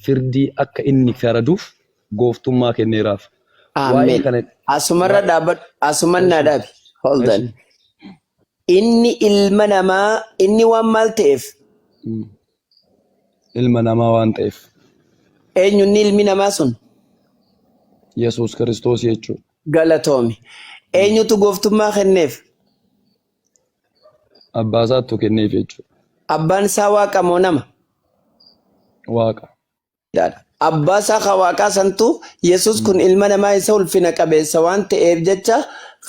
firdii akka inni faraduuf gooftummaa kenneeraaf. Amen. Asumarra dhaabbadhu. Asumannaa dhaabi. Hold on. Inni ilma namaa inni waan maal ta'eef? Ilma namaa waan ta'eef. Eenyunni ilmi namaa sun? Yesuus Kiristoos jechuudha. Galatoomi. Eenyutu gooftummaa kenneef? Abbaa isaatu kenneef jechuudha. Abbaan isaa waaqa moo nama? Waaqa. Abbaa isaa kan waaqaa santu Yesuus kun ilma namaa isa ulfina qabeessa waan ta'eef jecha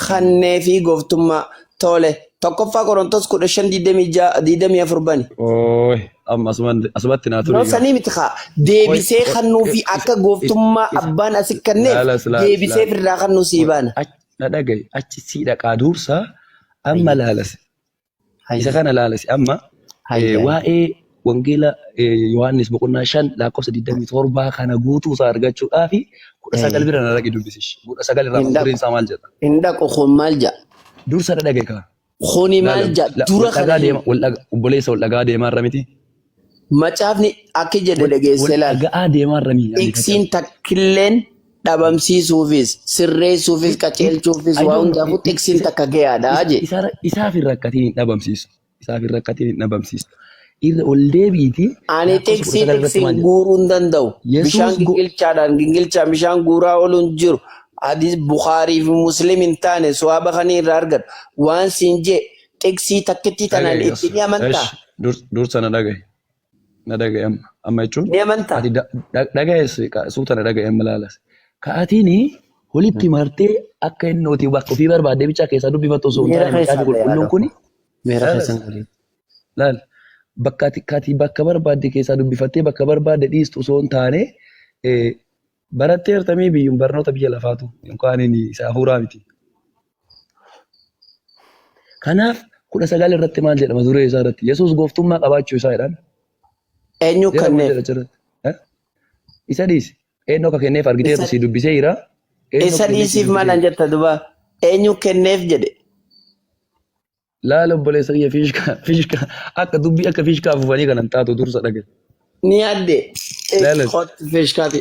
kenneefi gooftummaa tole. Tokkoffaa Qorontos 15:24 bani. Ooy, amma asumatti naa ture. Sanii miti haa deebisee kennuufi akka gooftummaa abbaan asi kenneef deebisee firraa kennuu sii baana. Na dhagaye achi sii dhaqaa dursa amma laalase. Isa kana laalase amma waa'ee wangeela Yohaannis boqonnaa 5 lakkoofsa 27 kana guutuu isaa argachuudhaafi 19 bira na dhaqi dubbisish. 19 irraa furiin isaa maal jedha? Indaqo kun maal jedha? Dursa na dhagaye kaa. Khuni maal jedha? Dura kana obboleessa wal dhagaa deemaa irra miti. Macaafni akka jedhe dhageessee laal. Dhagaa deemaa irra miti. Eksiin takkilleen dhabamsiisuufis sirreessuufis qaceelchuufis waa hundaafuu eksiin takka gahaadha je. Isaaf hin rakkatiin hin dhabamsiisu. Isaaf hin rakkatiin hin dhabamsiisu. Irra ol deebiiti. Ani eksiin guuruu hin danda'u. Bishaan gingilchaan bishaan guuraa ooluun jiru. Hadis Bukhaarii fi Muslim hin taane suwaaba kanii irraa argatu. Waan siin jee eksii takkitti tanaan itti ni amantaa? Dursa na dhagaye. Na dhagaye amma jechuun. Ni amantaa? Dhagaye suuta na dhagaye amma laalas. Ka'atiin walitti martee akka inni nuti bakka ofii barbaadee bichaa keessaa dubbifattu osoo hin taane macaafa qulqulluun kuni. Meera keessan waliin. Laal bakka barbaadde keessaa dubbifattee bakka barbaadde dhiistu osoo hin taane barattee hirtamee biyyuun barnoota biyya lafaatu yookaan inni isa hafuuraa miti. Kanaaf 19 irratti maal jedhama duree isaa irratti Yesuus gooftummaa qabaachuu isaa jedhan. Eenyu kenneef? Isa dhiisi. Eenyu akka kenneef argiteetu si dubbisee jira. Isa dhiisiif maalan jetta duba eenyu kenneef jedhe? Laala obboleessa kiyya fiishkaa akka dubbii akka fiishkaa afuufanii kanan taatu dursa dhagaye. Ni yaadde? Fiishkaati.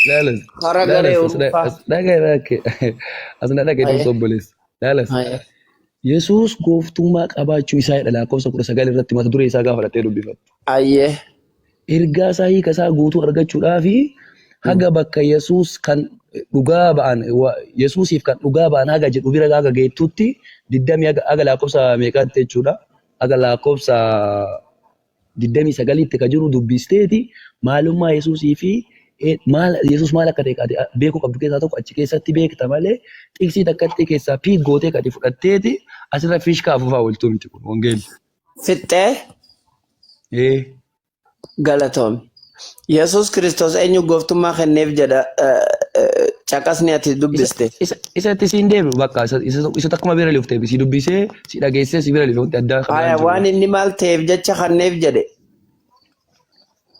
Laalas. Hara garee urufaa. Dhagaye asna dhagaye dursa obboleessa. Laalas. Yesuus gooftummaa qabaachuu isaa jedha lakkoofsa 19 irratti mata duree isaa gaafa fudhattee dubbifattu. Ayyee. Ergaa isaa hiika isaa guutuu argachuudhaafi haga bakka Yesuus kan dhugaa ba'an Yesuusiif kan dhugaa ba'an haga jedhu bira haga geettutti 20 haga lakkoofsa meeqaatti jechuudha. Haga lakkoofsa 29 tti ka jiru dubbisteeti maalummaa Yesuusii fi Yesuus maal akka ta'e beekuu qabdu keessaa tokko achi keessatti beekta malee xiksii takkatti keessaa piik gootee gadi fudhatteeti asirra fiishkaa afuufaa ooltuu miti kun wangeelli. Fixxee? Galatoomi. Yesuus Kiristoos eenyu gooftummaa kenneef jedha caqasni ati dubbiste. Isatti siin deebi'u bakka isa takkuma bira luftee si dubbisee si dhageessee si bira luftee wanti addaa qabaa. Waan inni maal ta'eef jecha kenneef jedhe.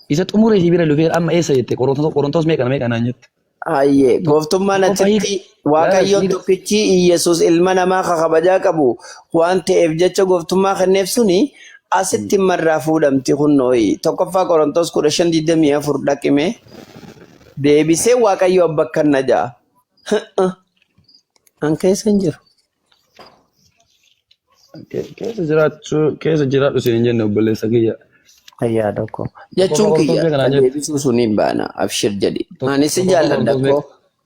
Isa xumuree si bira lufee amma eessa jette Qorontos meeqa naan jette. Ayyee gooftummaan achitti Waaqayyoon tokkichi Yesuus ilma namaa kabajaa qabu waan ta'eef jecha gooftummaa kenneef suni asitti marraa fuudhamti kunnooyi. Tokkoffaa Qorontos 15:24 dhaqime deebisee Waaqayyo abba akkanna ja'a. An keessa hin jiru. Keessa jiraadhu siin jenne obboleessa kiyya. Ayyaa tokko. Jechuun kiyya deebisuu suniin baana abshir jedhi. Ani si jaalladha koo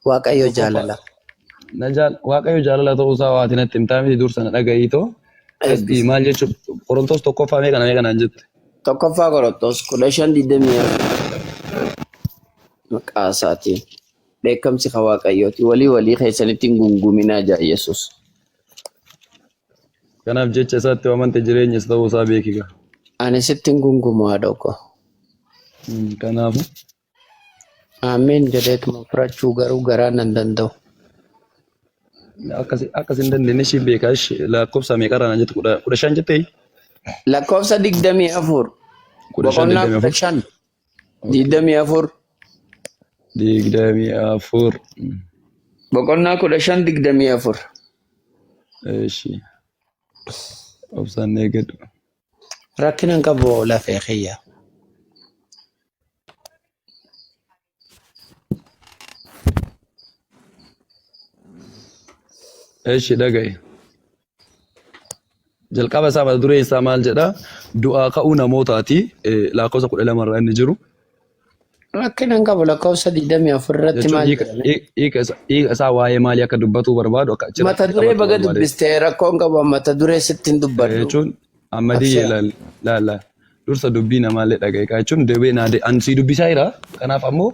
Waaqayyo jaalala. Waaqayyo jaalala ta'uu isaa waati natti himtaa miti dursa na dhaga'iitoo. Maal jechuun Qorontos tokkoffaa meeqa naan jette? Tokkoffaa Qorontos 15:24 maqaa isaatiin beekamsi kan Waaqayyooti walii keessanitti hin gunguminaa jaa Yesuus. Kanaaf jecha isaatti amante jireenyas ta'uu isaa beekiga. Ani sitti hin gungumu haadha koo. Kanaafu. Ameen jedheetuma fudhachuu garuu garaa nan danda'u. Akkas hin dandeenye shi beekaa lakkoofsa meeqarraa naan jettu 15 jettee? Lakkoofsa 24. Boqonnaa 15. 24. 24. Boqonnaa 15 24. Eeshi. Obsaan eeggadhu. Rakkinan qabu lafee xiyya. Eeshi dhagaye. Jalqaba isaa mata dureen isaa maal jedhaa? Du'aa ka'uu namootaati. Lakkoofsa 12 irra inni jiru. Rakkinaan qabu lakkoofsa 24 irratti maal jedhame? Hiika isaa waa'ee maalii akka dubbatu barbaadu akka achirratti Mata duree baga dubbistee rakkoon qabu mata duree sittiin dubbadhu. jechuun ammadii laala. Dursa dubbii namaallee dhagaye jechuun deebiin an si dubbisaa jira. Kanaaf ammoo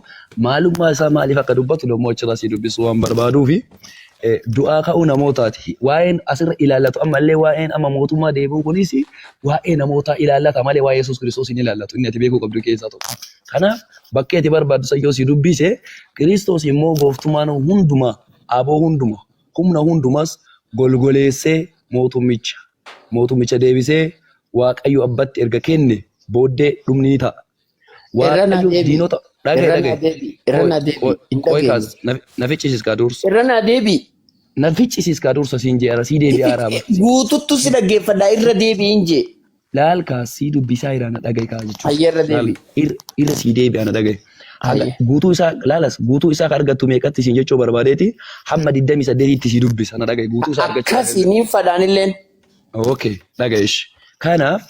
maalummaa isaa maaliif akka dubbatu dammoo achirraa si dubbisuu waan barbaaduufi du'aa ka'uu namootaati. Waa'een asirra ilaallatu ammallee waa'een amma mootummaa deebi'uu kunis waa'ee namootaa ilaallata malee waa'ee Yesuus Kiristoos hin ilaallatu. Inni ati beekuu qabdu keessaa tokko. Kanaaf bakka ati barbaaddu sayyoo si dubbise Kiristoos immoo gooftummaan hundumaa aboo hundumaa humna hundumas golgoleessee mootummicha deebisee Waaqayyo abbatti erga kenne booddee dhumni ni ta'a. Waaqayyo diinota na ficcisiiskaa dursa siin jeera sii deebi'aa raaba. Guututtu si dhaggeeffadhaa irra deebiin jee. Laal kaas sii dubbisaa jira na dhagaye kaa jechuudha. Irra deebi. Irra sii deebi'aa na dhagaye. Guutuu isaa kan argattu meeqatti siin jechuu barbaadeeti hamma 28tti sii dubbisa na dhagaye guutuu isaa argachuu. Akkasiin fadhaanilleen. Okay dhagayesh. Kanaaf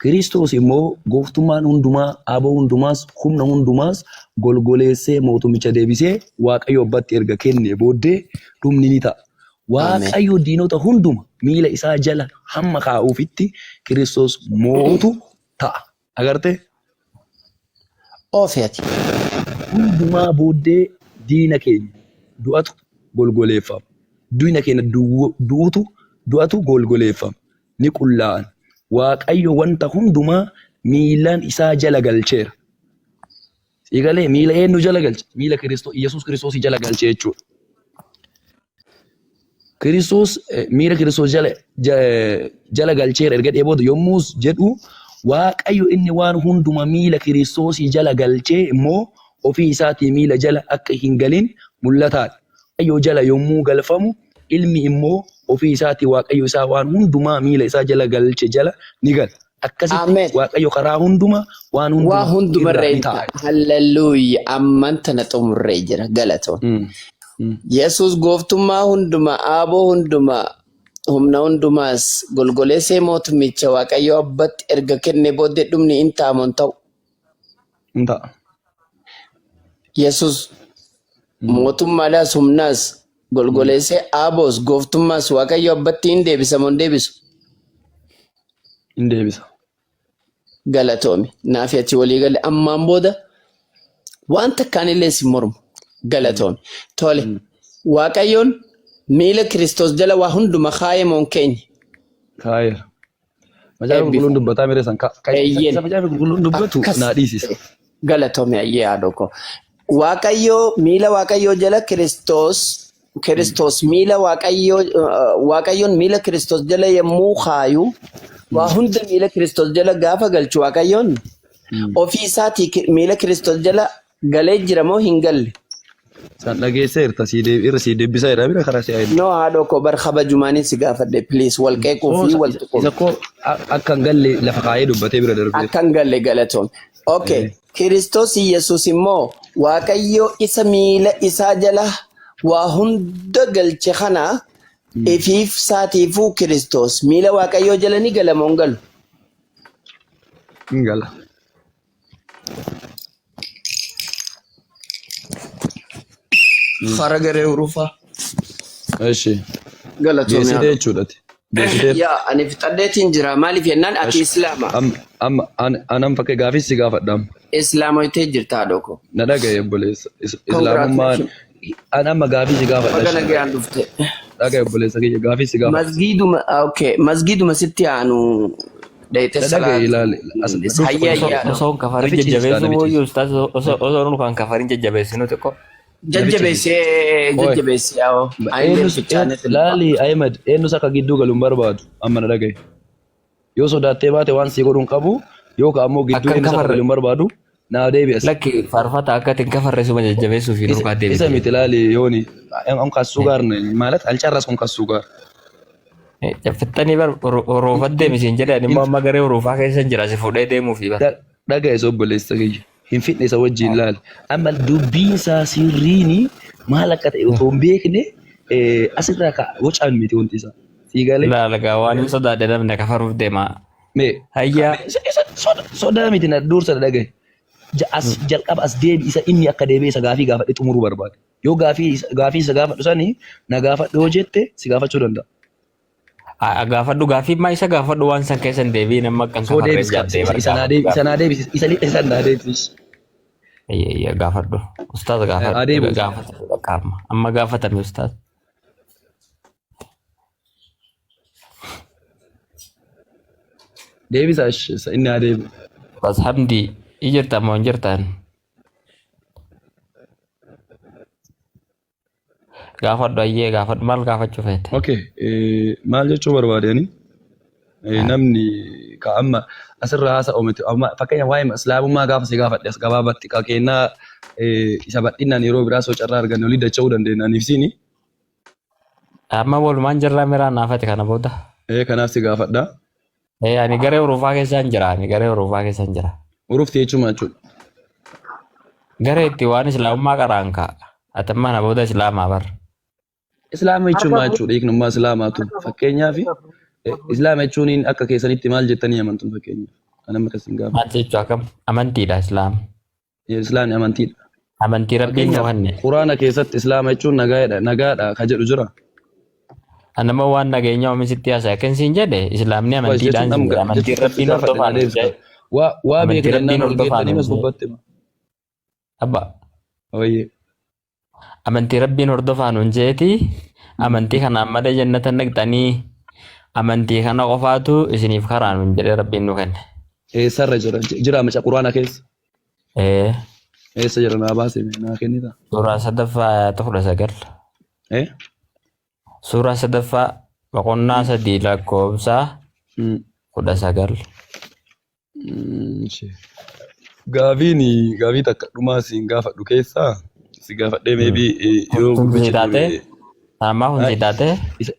Kiristoos immoo gooftummaan hundumaa aboo hundumaas humna hundumaas golgoleessee mootummicha deebisee Waaqayyo abbatti erga kenne booddee dhumni ni ta'a. Waaqayyo diinota hunduma miila isaa jala hamma kaa'uufitti Kiristoos mootu ta'a. Agartee? Oofeeti. Hundumaa booddee diina keenya du'atu golgoleeffama. Diina keenya du'atu golgoleeffama. Ni qullaa'an. Waaqayyo wanta hundumaa miilaan isaa jala galcheera. Eegalee miila eenyu jala galche? Miila Yesuus Kiristoos jala galche jechuudha. Kiristoos miila Kiristoos jala galcheera erga dheebooda yommuu jedhu Waaqayyo inni waan hundumaa miila Kiristoos jala galchee immoo ofii isaatii miila jala akka hin galin mul'ataadha. Waaqayyo jala yommuu galfamu ilmi immoo ofii isaatii Waaqayyo isaa waan hundumaa miila isaa jala galche jala ni gala. Akkasitti Waaqayyo karaa hundumaa waan hundumarra ta'a. Halleluuyaa amman tana xumurree jira galatoon. Yesuus gooftummaa hundumaa aboo hundumaa humna hundumaas golgoleessee mootummicha Waaqayyo abbatti erga kenne booddee dhumni hin taa'amoon ta'u. Yesuus mootummaadhaas humnaas golgoleessee aboos gooftummaas Waaqayyo abbatti hin deebisa moo hin deebisu? Hin deebisa. Galatoomi. Naaf ati walii galee ammaan booda wanta kaanillee si mormu galatoomi. Tole Waaqayyoon miila Kiristoos jala waa hunduma kaayee moo keenya? Kaayeera. Macaafa qulqulluun dubbataa miree san macaafa qulqulluun dubbatu naa dhiisisa. Galatoomi ayyee haadhoko. Waaqayyoo miila Waaqayyoo jala Kiristoos miila Waaqayyoon miila Kiristoos jala yommuu kaayu waa hunda miila Kiristoos jala gaafa galchu Waaqayyoon ofii isaatii miila Kiristoos jala galee jira moo hin galle? San dhageesseerta irra si deebisaa jira bira karaa si ayidu. No haadho ko bar kabajumaanii si gaafadhe please wal qeequu fi wal tuquu. Isa koo akka hin galle lafa kaayee dubbatee bira darbee. Akka hin galle galatoon. Okay. Kiristoos Yesuus immoo Waaqayyo isa miila isaa jala waa hunda galche kana ifiif saatiifuu Kiristoos miila Waaqayyoo jala ni gala moo hin galu? Hin gala. Faragaree urufa. Eeshi. Galatoomii. Geessidee jechuudhaati. Yaa ani fixadheetiin jira maaliif jennaan ati islaama. Anam fakkee gaafii si gaafadhaam. Islaamoytee jirta haadhoko. Na dhagaye obboleessa. Islaamummaan anamma gaafii si gaafadha. Baga nagayaan dhufte. Dhagaye obboleessa kiyya gaafii si gaafadha. Masgiiduma sitti aanu dheeyite salaat. Dhagaye ilaali. Hayyaa. Osoo kafarin jajjabeessu mooyyuu ustaas osoo nu kan kafarin jajjabeessinu xiqqoo. Jajjabeessee yaa'oo. Laali Ahmed eenyus akka gidduu galuun barbaadu amma na dhagaye. Yoo sodaattee baate waan si godhuun qabu yookaan ammoo gidduu eenyus akka galuun barbaadu naa deebi'as. Lakki faarfata akka ittiin kafarre suma jajjabeessuu fi nuukaa deebi'e. Isa miti laali yooni an kassuu gaar maalat alcarras kun kassuu gaar. Fixxanii roofat deemisiin jedhan immoo amma garee roofaa keessa jira si fuudhee deemuuf. Dhagaye obboleessa kiyya. Hin fitne isa wajjin laali. Amma dubbiin isaa sirriini maal akka ta'e otoo hin beekne asirraa ka wocaan miti wanti isaa. Siigalee. Laga waan hin sodaadhe namni kafaruuf deema. Mee Hayyaa. sodaa miti na dursa dhagaye. Jalqaba as deebi isa inni akka deebi'ee isa gaafii gaafadhe xumuruu barbaade. Yoo gaafii isa gaafadhu sanii na gaafadhu yoo jette si gaafachuu danda'a. Gaafadhu gaafii maa isa gaafadhu waan san keessan deebii nama kan Soo deebis isa naa deebis isa lixa isa naa deebis. Iya gaafadhu. Ustaaz Adeemu. gaafatu qaama. Amma gaafatame ustaaz. Deebis inni naa deebi. Bas hamdi ijirta moo hin jirtan? Gaafadhu ayyee gaafadhu maal gaafachuu feete? Okay, maal jechuu barbaadani? Namni ka amma asirraa haasa'u miti. Fakkeenya waa'ee islaamummaa gaafa si gaafadhe as gabaabatti ka kennaa isa bal'inaan yeroo biraa soo carraa arganne olii dacha'uu dandeenya. Aniif siini? Amma walumaan jirraa miraa naafate kana booda. Kanaaf si gaafadha. Ani garee Urufaa keessaan jira. Urufti jechuun jechuudha. Garee itti waan islaamummaa qaraan ka'a. Atamma na booda islaamaa bar. Islaama jechuun maal jechuudha? Hiiknummaa islaamaatu fakkeenyaaf islaama jechuun akka keessanitti maal jettanii amantuun fakkeenyaaf? Anam akkas hin gaafa. Maal jechuu akkam amantiidha islaam. Islaamni amantiidha. Amantii rabbiin yohanne. Quraana keessatti islaama jechuun nagaadha ka jedhu jira. Anama waan nageenya oomisitti haasaa kan siin jedhe islaamni amantiidhaan jira. Amantii rabbiin hordofaan waa beekannaan ol geettanii mas gubbatte. Abba. Oyyee. Amantii rabbiin hordofaan hunjeeti. Amantii kanaan malee jannata naqxanii amantii kana qofaatu isiniif karaan hin jedhe rabbiin nu kenne. Eessarra jira maca quraana keessa? Eessa jira naa baase naa kennita? Suuraa sadaffaa ayyaata 19. Suuraa sadaffaa boqonnaa 3 lakkoofsa 19. Gaafii takka dhumaa siin gaafadhu keessaa si gaafadhee meebii yeroo gurgurtaate ammaa hundi taate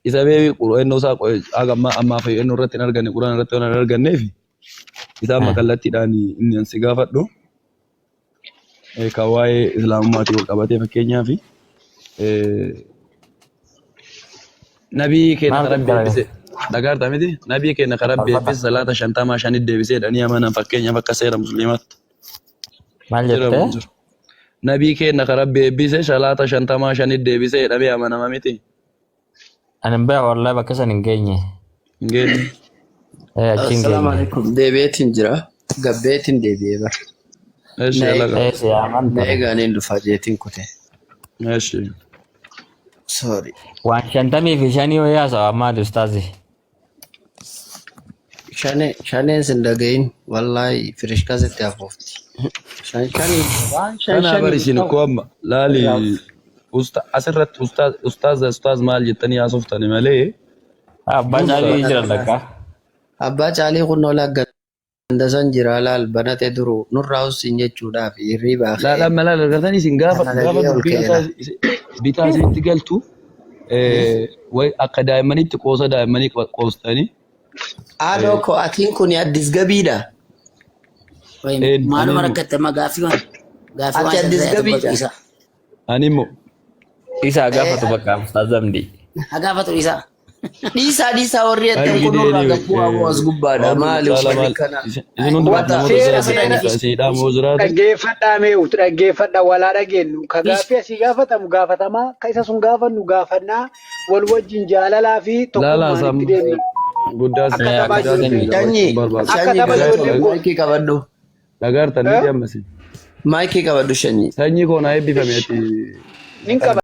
isa meebii qura'annoo isaa ammaa fayyadannoo irratti hin arganne quraan irratti waan hin arganneef isaa makallattiidhaan inni si gaafadhu kan waa'ee islaamummaatii wal qabatee fakkeenyaaf nabii keenya rabbi eebbise dhagaarta miti nabii keenya rabbi eebbise salaata 55 deebisee dhanii amanan fakkeenyaaf akka seera musliimaatti. Maal jettee? Nabii keenya rabbi eebbise salaata 55 deebisee dhabee amanama miti. Ani baa wallahi bakka san hin geenye. Hin geenye. Assalamu alaikum. Deebi'eetiin jira. Gabbeetiin deebi'ee bara. Eegaan dhufaa jeetiin kute. Sorry. Waan 55 yoo yaasawa maali ustaazi? Shaneen sin dhagayin wallahi firishkaasitti hafuufti. Kana barisin ko amma laali asirratti ustaaz maal jettanii haasoftan malee abbaa caalii jira lakka. Abbaa caalii kun nola ganda san jira laal banate duru nurraa usin jechuudhaaf hirriibaa. Laala malaa gartanii sin gaafa bitaa isinitti galtu way akka daa'immanitti qoosa daa'immanii qoostanii. Aadoo ko atiin kun addis gabiidha. Maaluma rakkatte gaafii waan addis gabiidha. Animmoo. Isa gaafatu bakka ustaazamdi. gaafatu isaa. Dhiisaa warri ettee kun nurraa gabbuu abu'as gubbaadha. Maali uffati kana? Isin hundi siidhaa moo jiraatu? Dhaggeeffadhaa mee dhaggeeffadhaa walaa dhageenyu. Ka gaaffii asii gaafatamu gaafatamaa ka isa sun gaafannu gaafannaa wal wajjin jaalalaa fi tokkummaan itti deemna. Guddaas maayikii qabadhu. Dhagaartan ni jammasi. Maayikii qabadhu shanyii. Sanyii koonaa eebbifame ati.